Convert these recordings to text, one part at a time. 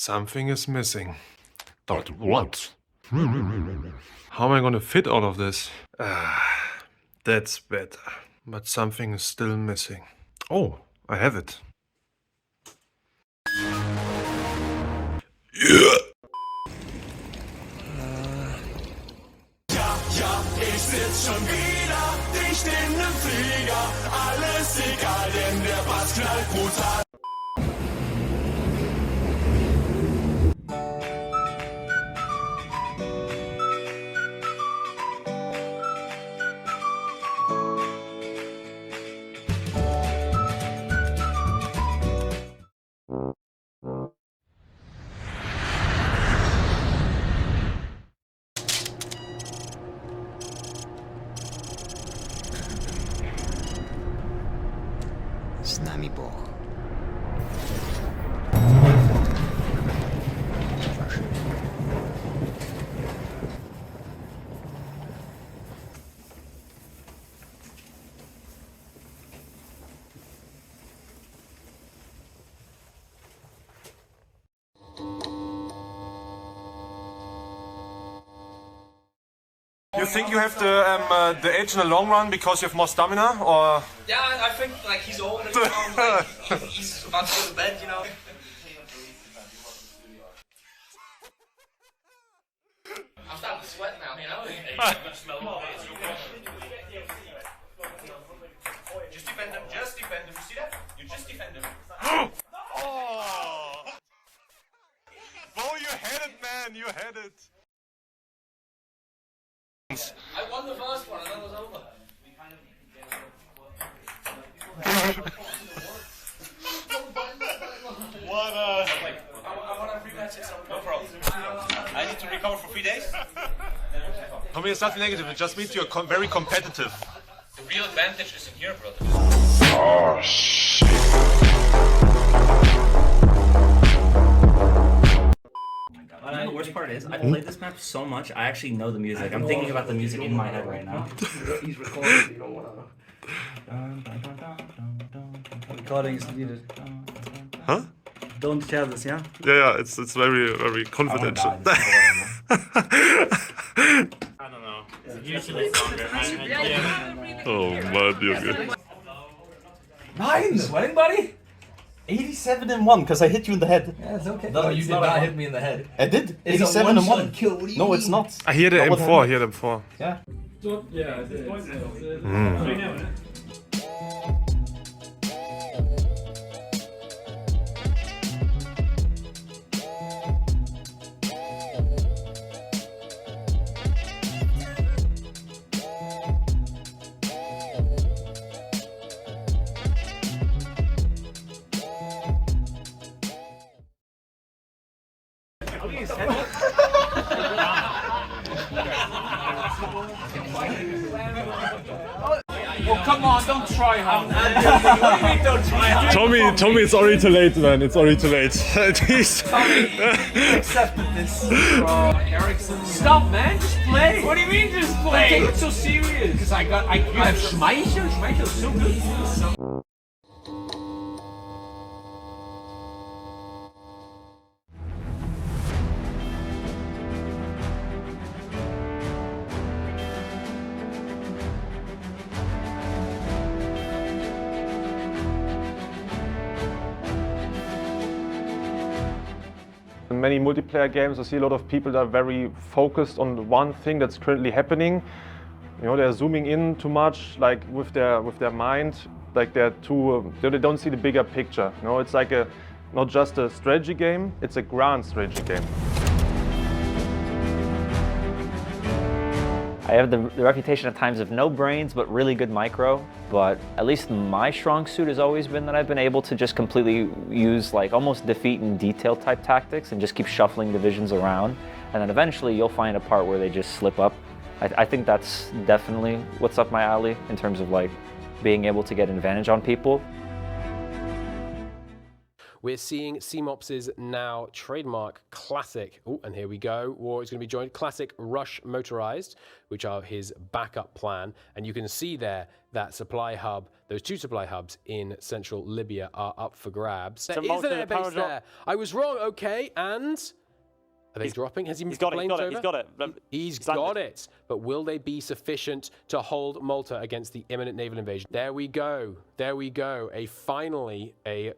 Something is missing. But what? How am I gonna fit all of this? That's better. But something is still missing. Oh, I have it. Yeah. Ja, ich sitz schon wieder dicht in nem Flieger. Alles egal, denn der Bass knallt brutal. Z nami Bóg. You think you have the edge in the long run because you have more stamina, or? Yeah, I think like he's old and like, he's about to go to bed, you know. I'm starting to sweat now, you know. I'm gonna smell it. Just defend him. Just defend him. You see that? You just defend him. Oh! Bo, you had it, man. You had it. I won the first one and then it was over. What I want to rematch it, so no problem. I need to recover for 3 days. I mean, it's nothing negative. It just means you're very competitive. The real advantage is in here, brother. Oh, shit. You know the worst part is, I played this map so much, I actually know the music. I'm thinking about the music in my head right now. He's recording, you don't wanna... Recording is needed. Huh? Don't share this, yeah? Yeah, it's very, very confidential. I don't know. Usually stronger. Oh, man, Junge. Nein! Sweating, buddy? 87 and 1 because I hit you in the head. Yeah, it's okay. No, you did not hit me in the head. I did. It's 87 and 1. Kill. What do you No, mean? it's not. I hear the Not what M4, happened. hear the M4. Yeah. Oh, come on, don't try hard. What do you mean don't try hard? Tommy, it's already too late, man. It's already too late. Accepted this. Ericsson. Stop, man. Just play. What do you mean just play? Take it so serious. Because I have Schmeichel. Schmeichel's so good. In many multiplayer games, I see a lot of people that are very focused on one thing that's currently happening. You know, they're zooming in too much, like with their mind, like they're too. They don't see the bigger picture. You know, it's like not just a strategy game; it's a grand strategy game. I have the reputation at times of no brains, but really good micro. But at least my strong suit has always been that I've been able to just completely use like almost defeat and detail type tactics and just keep shuffling divisions around. And then eventually you'll find a part where they just slip up. I think that's definitely what's up my alley in terms of like being able to get an advantage on people. We're seeing CMOPS's now trademark classic, oh, and here we go, War is going to be joined, classic Rush Motorized, which are his backup plan. And you can see there that supply hub Those 2 supply hubs in central Libya are up for grabs. There is Malta, an the power airbase drop. there. I was wrong. Okay, and are they dropping? Has he He's got it. He's got it. He's got it. He's got it. But will they be sufficient to hold Malta against the imminent naval invasion? There we go. There we go. Finally, a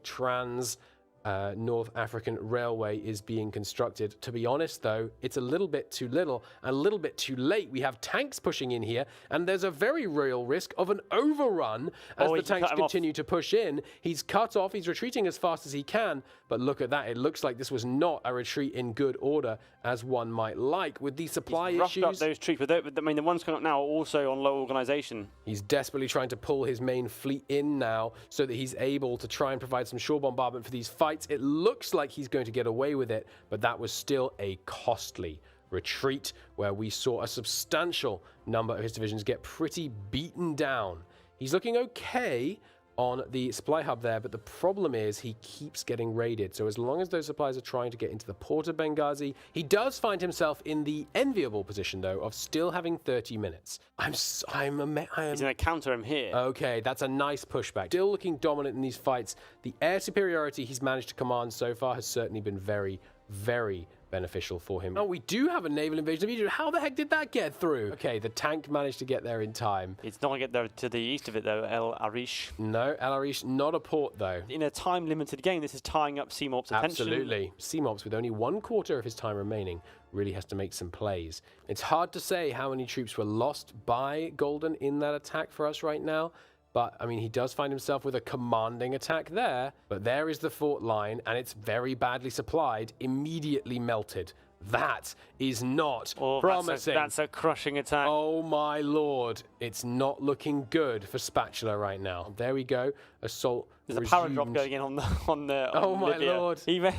North African railway is being constructed. To be honest, though, it's a little bit too little and a little bit too late. We have tanks pushing in here, and there's a very real risk of an overrun as the tanks continue to push in. He's cut off. He's retreating as fast as he can, but look at that. It looks like this was not a retreat in good order, as one might like, with these supply He's issues. up those troops, but I mean, the ones coming up now are also on low organisation. He's desperately trying to pull his main fleet in now so that he's able to try and provide some shore bombardment for these fights. It looks like he's going to get away with it, but that was still a costly retreat where we saw a substantial number of his divisions get pretty beaten down. He's looking okay on the supply hub there, but the problem is he keeps getting raided. So as long as those supplies are trying to get into the port of Benghazi, he does find himself in the enviable position, though, of still having 30 minutes. He's going to counter him here. Okay, that's a nice pushback. Still looking dominant in these fights. The air superiority he's managed to command so far has certainly been very, very beneficial for him. Oh, we do have a naval invasion of Egypt. How the heck did that get through? Okay, the tank managed to get there in time. It's not going to get there to the east of it, though, El Arish. No, El Arish, not a port, though. In a time-limited game, this is tying up CMOP's attention. Absolutely. CMOPs, with only 1/4 of his time remaining, really has to make some plays. It's hard to say how many troops were lost by Golden in that attack for us right now. But, I mean, he does find himself with a commanding attack there. But there is the fort line, and it's very badly supplied, immediately melted. That is not promising. That's a crushing attack. Oh, my lord. It's not looking good for Spatula right now. There we go. Assault There's resumed. a power drop going in on Oh, my Libya. lord. Even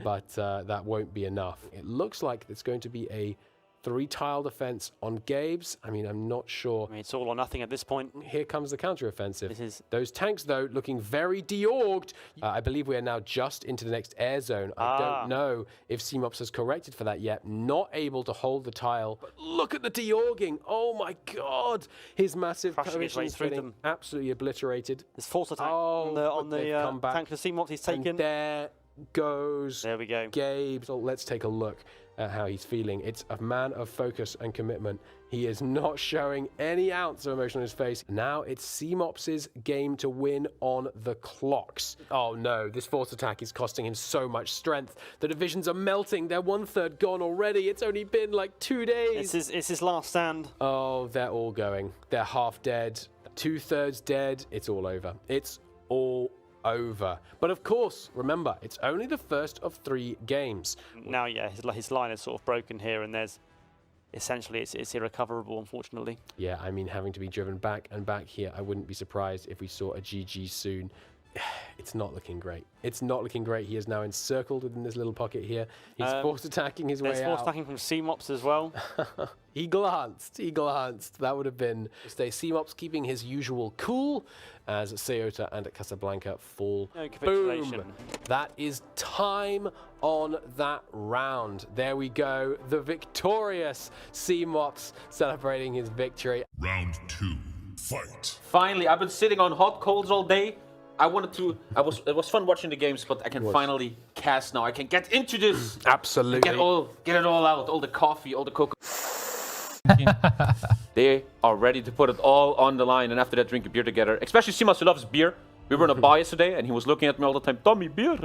But that won't be enough. It looks like it's going to be a 3-tile defense on Gabe's. I mean, I'm not sure. I mean, it's all or nothing at this point. Here comes the counteroffensive. This is... Those tanks, though, looking very de-orged. I believe we are now just into the next air zone. I don't know if CMOPS has corrected for that yet. Not able to hold the tile. But look at the de-orging. Oh, my God. His massive coalition is getting absolutely obliterated. This force attack on the tank for CMOPS he's taken. And there goes we go. Gabe. So let's take a look at how he's feeling. It's a man of focus and commitment. He is not showing any ounce of emotion on his face. Now it's CMOPS's game to win on the clocks. Oh no, this force attack is costing him so much strength. The divisions are melting. They're 1/3 gone already. It's only been like 2 days. It's his last stand. Oh, they're all going. They're half dead. 2/3 dead. It's all over. It's all over. But of course, remember, it's only the first of 3 games. Now, yeah, his line is sort of broken here, and there's essentially it's irrecoverable, unfortunately. Yeah, I mean, having to be driven back and back here, I wouldn't be surprised if we saw a GG soon. It's not looking great. It's not looking great. He is now encircled within this little pocket here. He's force attacking his way out. There's force attacking from CMOPS as well. He glanced. He glanced. That would have been stay. CMOPS keeping his usual cool as Ceuta and Casablanca fall. No capitulation. Boom. That is time on that round. There we go. The victorious CMOPS celebrating his victory. Round 2, fight. Finally, I've been sitting on hot coals all day. It was fun watching the games, but I can finally cast now. I can get into this. Absolutely. Get it all out. All the coffee, all the cocoa. They are ready to put it all on the line, and after that, drink a beer together. Especially Simas, who loves beer. We were in a bar yesterday, and he was looking at me all the time. Tommy, beer.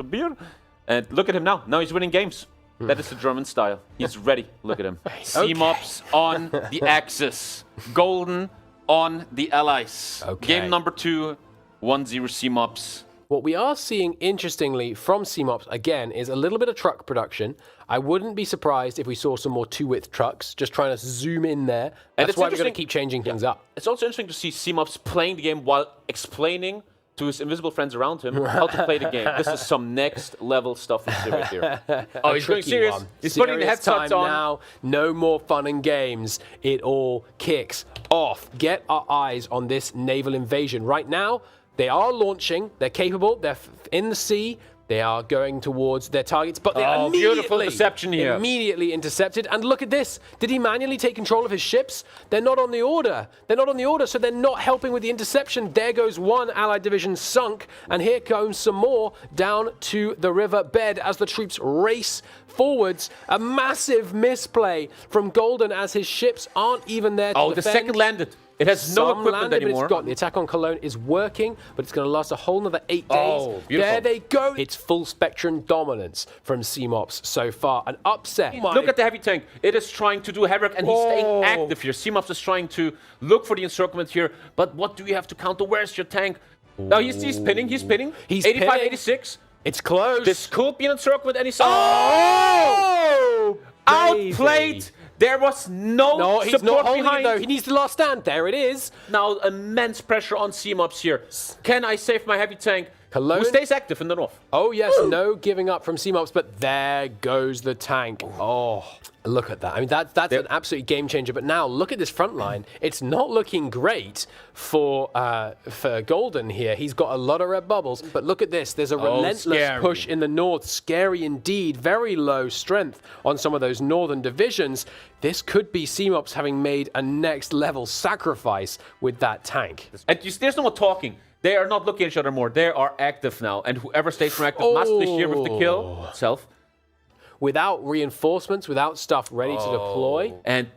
And look at him now. Now he's winning games. That is the German style. He's ready. Look at him. CMOPS on the Axis. Golden on the Allies. Okay. Game number 2. 1-0 CMOPS. What we are seeing, interestingly, from CMOPS, again, is a little bit of truck production. I wouldn't be surprised if we saw some more 2-width trucks, just trying to zoom in there. That's why we're going to keep changing things up. It's also interesting to see CMOPS playing the game while explaining to his invisible friends around him how to play the game. This is some next level stuff we see right here. Oh, he's going serious. He's putting the headsets on. Now, no more fun and games. It all kicks off. Get our eyes on this naval invasion. Right now, they are launching. They're capable. They're in the sea. They are going towards their targets, but they Oh, beautiful deception here. immediately intercepted. And look at this. Did he manually take control of his ships? They're not on the order. They're not on the order, so they're not helping with the interception. There goes one Allied division sunk, and here comes some more down to the river bed as the troops race forwards. A massive misplay from Golden as his ships aren't even there to defend. The second landed. It has no equipment anymore. The attack on Cologne is working, but it's going to last a whole another 8 days. Oh, beautiful. There they go. It's full spectrum dominance from CMOPS so far. An upset. Look at the heavy tank. It is trying to do havoc, and he's staying active here. CMOPS is trying to look for the encirclement here, but what do you have to counter? Where's your tank? No, he's pinning. He's pinning. He's 85, pinning. 86. It's close. This could be an encirclement any second. Oh! Outplayed. There was no he's support not holding behind. it though. He needs the last stand. There it is. Now immense pressure on CMOPS here. Can I save my heavy tank? Cologne. Who stays active in the north? Oh yes, no giving up from CMOPS, but there goes the tank. Oh, look at that. I mean, that's an absolute game changer. But now look at this front line. It's not looking great for Golden here. He's got a lot of red bubbles. But look at this. There's a relentless push in the north. Scary indeed. Very low strength on some of those northern divisions. This could be CMOPS having made a next level sacrifice with that tank. And there's no more talking. They are not looking at each other more. They are active now. And whoever stays more active must finish here with the kill itself. Without reinforcements, without stuff ready to deploy. And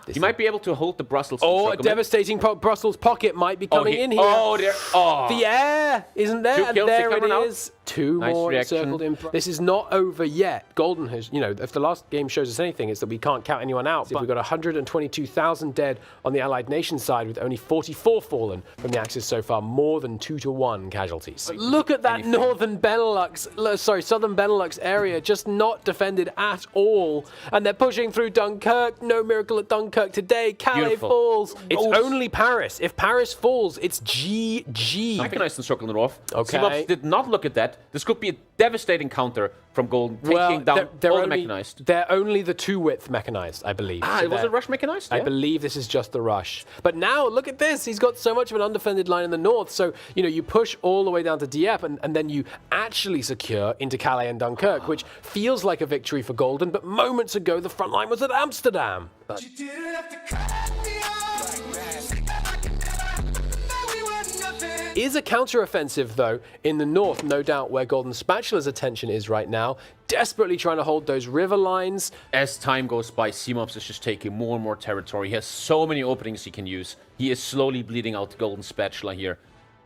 he might be able to hold the Brussels. A devastating Brussels pocket might be coming in here. The air isn't there, and there it is. Two more encircled in. This is not over yet. Golden has, if the last game shows us anything, it's that we can't count anyone out. We've got 122,000 dead on the Allied nation side, with only 44 fallen from the Axis so far, more than 2-to-1 casualties. Look at that southern Benelux area, just not defended at all. And they're pushing through Dunkirk. No miracle at Dunkirk today. Calais falls. It's only Paris. If Paris falls, it's GG. Mechanized encircle in the north. Okay. CMOPS did not look at that. This could be a devastating counter from Golden, taking down all the mechanized. They're only the 2-width mechanized, I believe. So was it rush mechanized? I believe this is just the rush. But now, look at this. He's got so much of an undefended line in the north. So, you push all the way down to Dieppe, and then you actually secure into Calais and Dunkirk, which feels like a victory for Golden. But moments ago, the front line was at Amsterdam. Is a counter-offensive, though, in the north, no doubt, where Golden Spatula's attention is right now, desperately trying to hold those river lines. As time goes by, CMOPS is just taking more and more territory. He has so many openings he can use. He is slowly bleeding out the Golden Spatula here,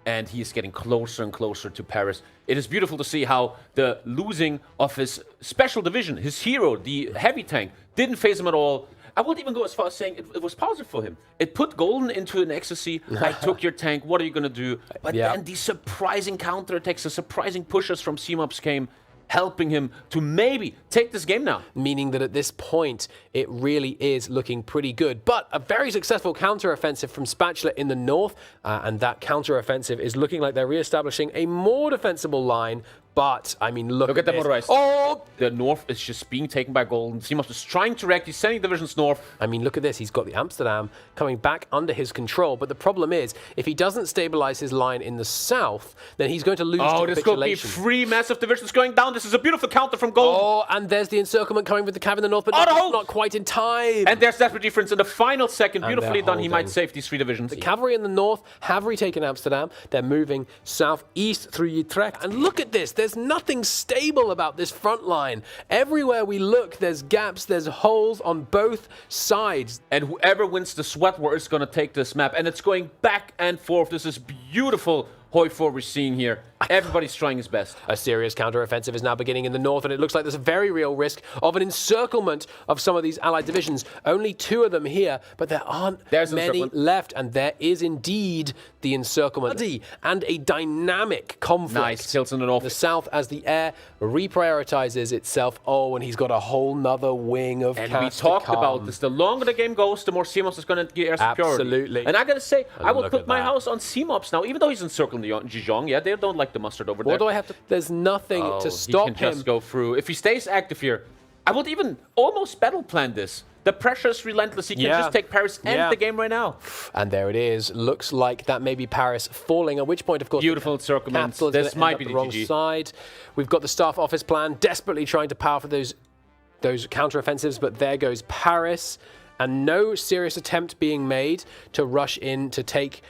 and he is getting closer and closer to Paris. It is beautiful to see how the losing of his special division, his hero, the heavy tank, didn't phase him at all. I won't even go as far as saying it was positive for him. It put Golden into an ecstasy. I took your tank. What are you going to do? But then these surprising counterattacks, the surprising pushes from CMOPS came, helping him to maybe take this game now. Meaning that at this point, it really is looking pretty good. But a very successful counter-offensive from Spatula in the north, and that counter-offensive is looking like they're re-establishing a more defensible line. But, I mean, look at that this. motorized. Oh! The north is just being taken by Golden. CMOPS is trying to react. He's sending divisions north. I mean, look at this. He's got the Amsterdam coming back under his control. But the problem is, if he doesn't stabilize his line in the south, then he's going to lose to this could be 3 massive divisions going down. This is a beautiful counter from Golden. Oh, and there's the encirclement coming with the cav in the north, but not quite in time. And there's that difference in the final second. Beautifully done. He might save these 3 divisions. The cavalry in the north have retaken Amsterdam. They're moving southeast through Utrecht. And look at this. There's nothing stable about this front line. Everywhere we look, there's gaps, there's holes on both sides. And whoever wins the sweat war is going to take this map. And it's going back and forth. This is beautiful Hoi4 we're seeing here. Everybody's trying his best. A serious counter-offensive is now beginning in the north, and it looks like there's a very real risk of an encirclement of some of these Allied divisions. Only 2 of them here, but there aren't many left, and there is indeed the encirclement. And a dynamic conflict. Nice, tilts in the north. The south as the air reprioritizes itself. Oh, and he's got a whole nother wing of And we talked about this. The longer the game goes, the more CMOPS is going to get air security. Absolutely. And I got to say, I will put my house on CMOPS now, even though he's encircling Dijon. Yeah, they don't like the mustard over there. What do I have to... There's nothing to stop him. He can just go through. If he stays active here, I would even almost battle plan this. The pressure is relentless. He can just take Paris and the game right now. And there it is. Looks like that may be Paris falling, at which point, of course, beautiful circumstance. This might be the wrong side. We've got the staff office plan desperately trying to power for those counter-offensives, but there goes Paris. And no serious attempt being made to rush in to take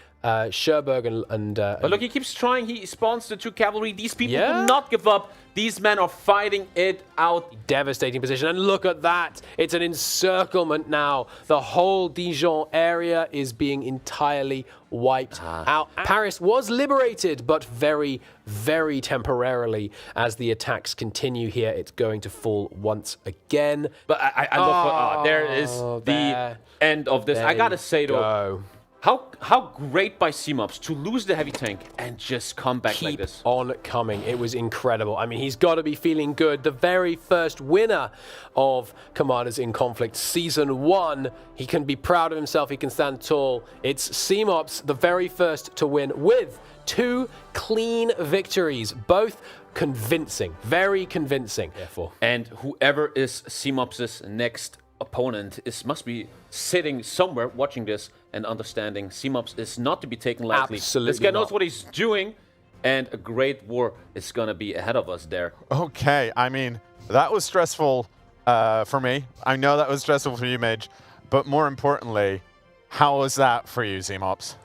Cherbourg and but look, he keeps trying. He spawns the 2 cavalry. These people do not give up. These men are fighting it out. Devastating position. And look at that. It's an encirclement now. The whole Dijon area is being entirely wiped out. Paris was liberated, but very, very temporarily. As the attacks continue here, it's going to fall once again. But I love there is the end of this. I gotta say though, how great by CMOPs to lose the heavy tank and just come back like this. Keep on coming. It was incredible. I mean, he's got to be feeling good. The very first winner of Commanders in Conflict Season 1. He can be proud of himself. He can stand tall. It's CMOPs, the very first to win with 2 clean victories, both convincing, very convincing. Therefore. And whoever is CMOPs' next opponent must be sitting somewhere watching this and understanding CMOPs is not to be taken lightly. Absolutely This guy knows what he's doing, and a great war is going to be ahead of us there. Okay, I mean, that was stressful for me. I know that was stressful for you, Mage. But more importantly, how was that for you, CMOPs?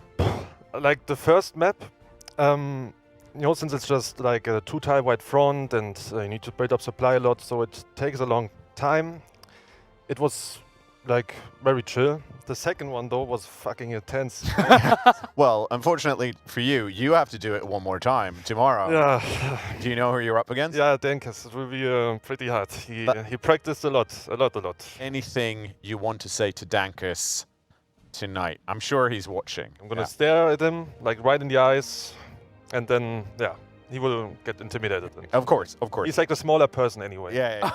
Like the first map, you know, since it's just like a 2-tile wide front and you need to build up supply a lot, so it takes a long time. It was like very chill. The second one though was fucking intense. Well, unfortunately for you, you have to do it one more time tomorrow. Yeah. Do you know who you're up against? Yeah, Denkas. It will be pretty hard. He practiced a lot. Anything you want to say to Dankus tonight? I'm sure he's watching. I'm gonna stare at him like right in the eyes, and then he will get intimidated. Of course. He's like the smaller person anyway. Yeah.